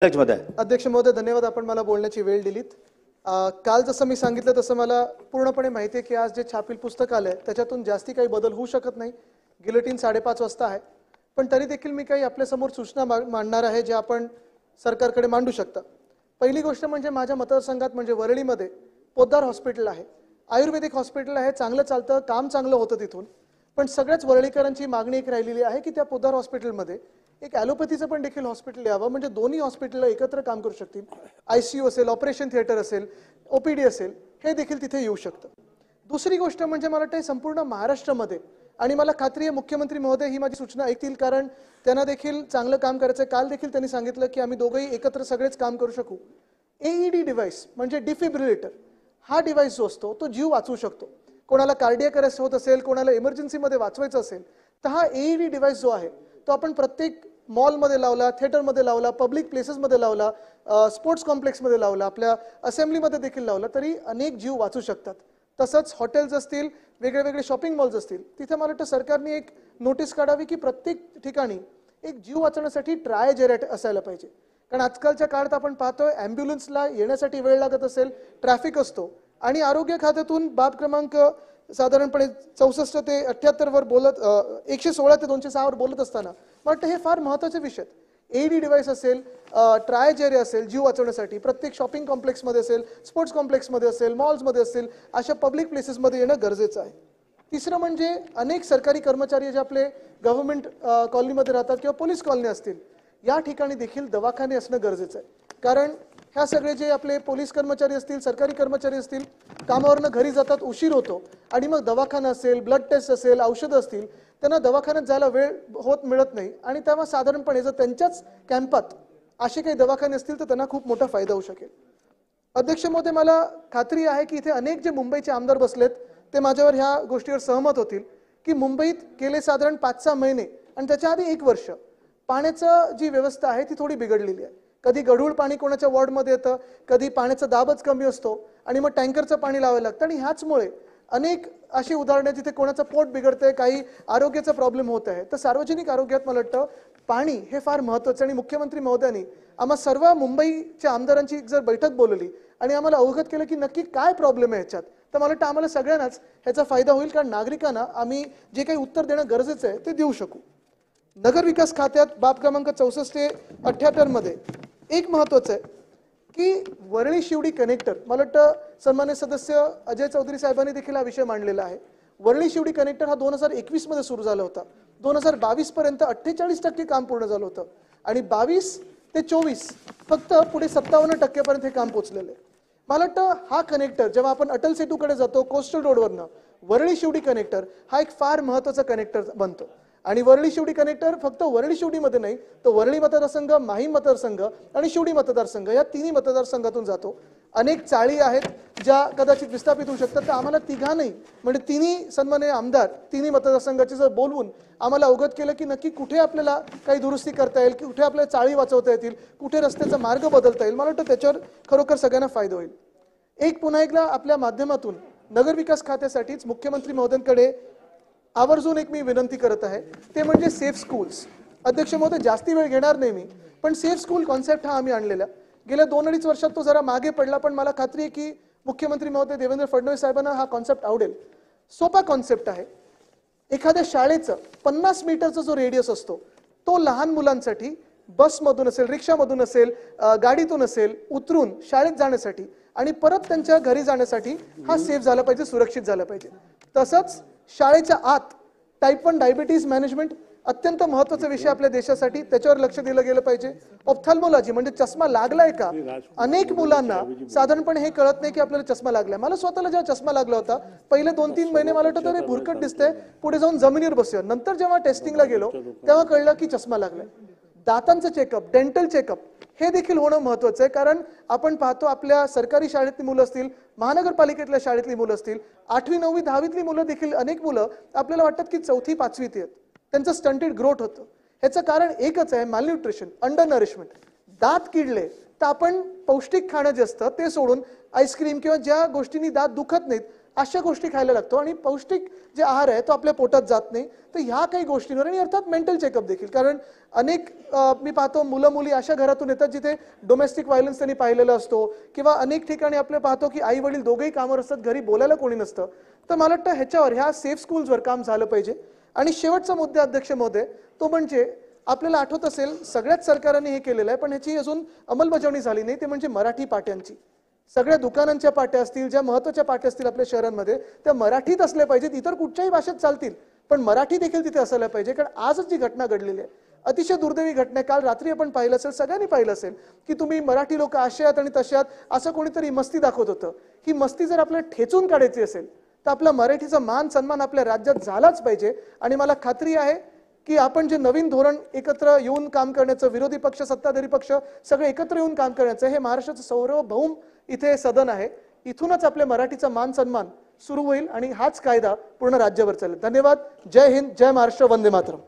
अध्यक्ष महोदय, धन्यवाद. आपण मला बोलण्याची वेळ दिलीत. काल जसं मी सांगितलं तसं मला पूर्णपणे माहिती आहे की आज जे छापील पुस्तक आलंय त्याच्यातून जास्ती काही बदल होऊ शकत नाही. गिलेटिन 5:30 वाजता आहे, पण तरी देखील मी काही आपल्या समोर सूचना मांडणार आहे जे आपण सरकारकडे मांडू शकता. पहिली गोष्ट म्हणजे माझ्या मतदारसंघात म्हणजे वरळीमध्ये पोद्दार हॉस्पिटल आहे, आयुर्वेदिक हॉस्पिटल आहे, चांगलं चालतं, काम चांगलं होतं तिथून. पण सगळ्याच वरळीकरांची मागणी एक राहिलेली आहे की त्या पोद्दार हॉस्पिटलमध्ये एक ॲलोपॅथीचं पण देखील हॉस्पिटल यावं, म्हणजे दोन्ही हॉस्पिटलला एकत्र काम करू शकतील. ICU असेल, ऑपरेशन थिएटर असेल, OPD असेल, हे देखील तिथे येऊ शकतं. दुसरी गोष्ट म्हणजे मला वाटतं संपूर्ण महाराष्ट्रामध्ये, आणि मला खात्री आहे मुख्यमंत्री महोदय ही माझी सूचना ऐकतील, कारण त्यांना देखील चांगलं काम करायचं आहे. काल देखील त्यांनी सांगितलं की आम्ही दोघंही एकत्र सगळेच काम करू शकू. AED डिव्हाइस म्हणजे डिफिब्रिलेटर, हा डिव्हाइस जो असतो तो जीव वाचवू शकतो. कोणाला कार्डियक अरेस्ट होत असेल, कोणाला इमर्जन्सीमध्ये वाचवायचं असेल, तर हा AED डिव्हाइस जो आहे तो आपण प्रत्येक मॉलमध्ये लावला, थिएटरमध्ये लावला, पब्लिक प्लेसेसमध्ये लावला, स्पोर्ट्स कॉम्प्लेक्समध्ये लावला, आपल्या असेंब्लीमध्ये देखील लावला, तरी अनेक जीव वाचू शकतात. तसंच हॉटेल्स असतील, वेगळे वेगळे शॉपिंग मॉल्स असतील, तिथे मला वाटतं सरकारने एक नोटीस काढावी की प्रत्येक ठिकाणी एक जीव वाचवण्यासाठी ट्राय जेरेट असायला पाहिजे. कारण आजकालच्या काळात आपण पाहतोय ॲम्ब्युलन्सला येण्यासाठी वेळ लागत असेल, ट्रॅफिक असतो, आणि आरोग्य खात्यातून बाब क्रमांक साधारणपणे 64 ते 78 वर बोलत 116 ते 206 वर बोलत असताना मला वाटतं हे फार महत्त्वाचे विषय आहेत. AED डिव्हाइस असेल, ट्राय जेरे असेल जीव वाचवण्यासाठी, प्रत्येक शॉपिंग कॉम्प्लेक्समध्ये असेल, स्पोर्ट्स कॉम्प्लेक्समध्ये असेल, मॉल्समध्ये असेल, अशा पब्लिक प्लेसेसमध्ये येणं गरजेचं आहे. तिसरं म्हणजे अनेक सरकारी कर्मचारी जे आपले गव्हर्नमेंट कॉलनीमध्ये राहतात किंवा पोलीस कॉलनी असतील, या ठिकाणी देखील दवाखाने असणं गरजेचं आहे. कारण ह्या सगळे जे आपले पोलीस कर्मचारी असतील, सरकारी कर्मचारी असतील, कामावरनं घरी जातात, उशीर होतो, आणि मग दवाखाना असेल, ब्लड टेस्ट असेल, औषधं असतील, त्यांना दवाखान्यात जायला वेळ मिळत नाही. आणि तेव्हा साधारणपणे जर त्यांच्याच कॅम्पात असे काही दवाखाने असतील तर त्यांना खूप मोठा फायदा होऊ शकेल. अध्यक्ष महोदय, मला खात्री आहे की इथे अनेक जे मुंबईचे आमदार बसलेत ते माझ्यावर ह्या गोष्टीवर सहमत होतील की मुंबईत गेले साधारण 5-6 महिने आणि त्याच्या आधी 1 वर्ष पाण्याची जी व्यवस्था आहे ती थोडी बिघडलेली आहे. कधी गढूळ पाणी कोणाच्या वॉर्डमध्ये येतं, कधी पाण्याचा दाबच कमी असतो आणि मग टँकरचं पाणी लावायला लागतं. आणि ह्याचमुळे अनेक अशी उदाहरणे जिथे कोणाचं पोट बिघडतंय, काही आरोग्याचा प्रॉब्लेम होत आहे. तर सार्वजनिक आरोग्यात मला वाटतं पाणी हे फार महत्त्वाचं. आणि मुख्यमंत्री महोदयांनी आम्हा सर्व मुंबईच्या आमदारांची जर बैठक बोलवली आणि आम्हाला अवगत केलं की नक्की काय प्रॉब्लेम आहे ह्याच्यात, तर मला वाटतं आम्हाला सगळ्यांनाच ह्याचा फायदा होईल. कारण नागरिकांना आम्ही जे काही उत्तर देणं गरजेचं आहे ते देऊ शकू. नगर विकास खात्यात बाब क्रमांक 64 ते 78 मध्ये एक महत्त्वाचं आहे की वरळी शिवडी कनेक्टर, मला वाटतं सन्मान्य सदस्य अजय चौधरी साहेबांनी देखील हा विषय मांडलेला आहे. वरळी शिवडी कनेक्टर हा 2021 मध्ये सुरू झाला होता. 2022 पर्यंत 48% काम पूर्ण झालं होतं आणि 22 ते 24 फक्त पुढे 57% पर्यंत हे काम पोहोचलेलं आहे. मला वाटतं हा कनेक्टर जेव्हा आपण अटल सेतूकडे जातो कोस्टल रोडवरनं, वरळी शिवडी कनेक्टर हा एक फार महत्त्वाचा कनेक्टर बनतो. आणि वरळी शिवडी कनेक्टर फक्त वरळी शिवडीमध्ये नाही, तर वरळी मतदारसंघ, माहीम मतदारसंघ आणि शिवडी मतदारसंघ या तिन्ही मतदारसंघातून जातो. अनेक चाळी आहेत ज्या कदाचित विस्थापित होऊ शकतात. तर आम्हाला तिघांनाही म्हणजे तिन्ही सन्माननीय आमदार तिन्ही मतदारसंघाचे जर बोलवून आम्हाला अवगत केलं की नक्की कुठे आपल्याला काही दुरुस्ती करता येईल, कुठे आपल्याला चाळी वाचवता येतील, कुठे रस्त्याचा मार्ग बदलता येईल, मला वाटतं त्याच्यावर खरोखर सगळ्यांना फायदा होईल. पुन्हा एकदा आपल्या माध्यमातून नगर विकास खात्यासाठीच मुख्यमंत्री महोदयांकडे आवर्जून एक मी विनंती करत आहे, ते म्हणजे सेफ स्कूल्स. अध्यक्ष महोदय, जास्ती वेळ घेणार नाही मी, पण सेफ स्कूल कॉन्सेप्ट हा आम्ही आणलेला गेल्या 2-2.5 वर्षात तो जरा मागे पडला, पण मला खात्री आहे की मुख्यमंत्री महोदय देवेंद्र फडणवीस साहेबांना हा कॉन्सेप्ट आवडेल. सोपा कॉन्सेप्ट आहे. एखाद्या शाळेचं 50 मीटरचा जो रेडियस असतो तो लहान मुलांसाठी बसमधून असेल, रिक्षामधून असेल, गाडीतून असेल, उतरून शाळेत जाण्यासाठी आणि परत त्यांच्या घरी जाण्यासाठी हा सेफ झाला पाहिजे, सुरक्षित झाला पाहिजे. तसंच शाळेच्या आत टाईप 1 डायबिटीज मॅनेजमेंट अत्यंत महत्त्वाचा विषय आपल्या देशासाठी, त्याच्यावर लक्ष दिलं गेलं पाहिजे. ऑप्थॅल्मॉलॉजी म्हणजे चष्मा लागलाय का, अनेक मुलांना साधारणपणे हे कळत नाही की आपल्याला चष्मा लागलाय. मला स्वतःला जेव्हा चष्मा लागला होता पहिले 2-3 महिने मला वाटतं अरे भुरकट दिसतंय, पुढे जाऊन जमिनीवर बसूया, नंतर जेव्हा टेस्टिंगला गेलो तेव्हा कळलं की चष्मा लागलाय. दातांचं चेकअप, डेंटल चेकअप हे देखील होणं महत्त्वाचं आहे. कारण आपण पाहतो आपल्या सरकारी शाळेतली मुलं असतील, महानगरपालिकेतल्या शाळेतली मुलं असतील, 8वी 9वी 10वीतली मुलं देखील अनेक मुलं आपल्याला वाटतात की 4थी 5वीत आहेत, त्यांचं स्टंटेड ग्रोथ होतं. ह्याचं कारण एकच आहे, मालन्यूट्रिशन, अंडर नरिशमेंट. दात किडले तर आपण पौष्टिक खाणं जे असतं ते सोडून आईस्क्रीम किंवा ज्या गोष्टींनी दात दुखत नाहीत अशा गोष्टी खायला लागतो आणि पौष्टिक जे आहार आहे तो आपल्या पोटात जात नाही. तर ह्या काही गोष्टींवर आणि अर्थात मेंटल चेकअप देखील, कारण अनेक मी पाहतो मुलं मुली अशा घरातून येतात जिथे डोमेस्टिक व्हायलन्स त्यांनी पाहिलेला असतो, किंवा अनेक ठिकाणी आपले पाहतो की आई वडील दोघेही कामावर असतात, घरी बोलायला कोणी नसतं. तर मला वाटतं ह्याच्यावर, ह्या सेफ स्कूल्सवर काम झालं पाहिजे. आणि शेवटचा मुद्दा अध्यक्ष महोदय, तो म्हणजे आपल्याला आठवत असेल सगळ्याच सरकारांनी हे केलेलं आहे पण ह्याची अजून अंमलबजावणी झाली नाही, ते म्हणजे मराठी पाट्यांची. सगळ्या दुकानांच्या पाट्या असतील, ज्या महत्त्वाच्या पाट्या असतील आपल्या शहरांमध्ये, त्या मराठीत असल्या पाहिजेत. इतर कुठच्याही भाषेत चालतील पण मराठी देखील तिथे असायला पाहिजे. कारण आजच जी घटना घडलेली आहे, अतिशय दुर्दैवी घटना आहे. काल रात्री आपण पाहिलं असेल, सगळ्यांनी पाहिलं असेल की तुम्ही मराठी लोक असे आहात आणि तसे आहात असं कोणीतरी मस्ती दाखवत होतं. ही मस्ती जर आपल्याला ठेचून काढायची असेल तर आपला मराठीचा मान सन्मान आपल्या राज्यात झालाच पाहिजे. आणि मला खात्री आहे की आपण जे नवीन धोरण एकत्र येऊन काम करण्याचं, विरोधी पक्ष सत्ताधारी पक्ष सगळे एकत्र येऊन काम करण्याचं, हे महाराष्ट्राचं सार्वभौम इथे सदन आहे. इथूनच आपल्या मराठीचा मान सन्मान सुरू होईल आणि हाच कायदा पूर्ण राज्यावर चालेल. धन्यवाद. जय हिंद, जय महाराष्ट्र, वंदे मातरम.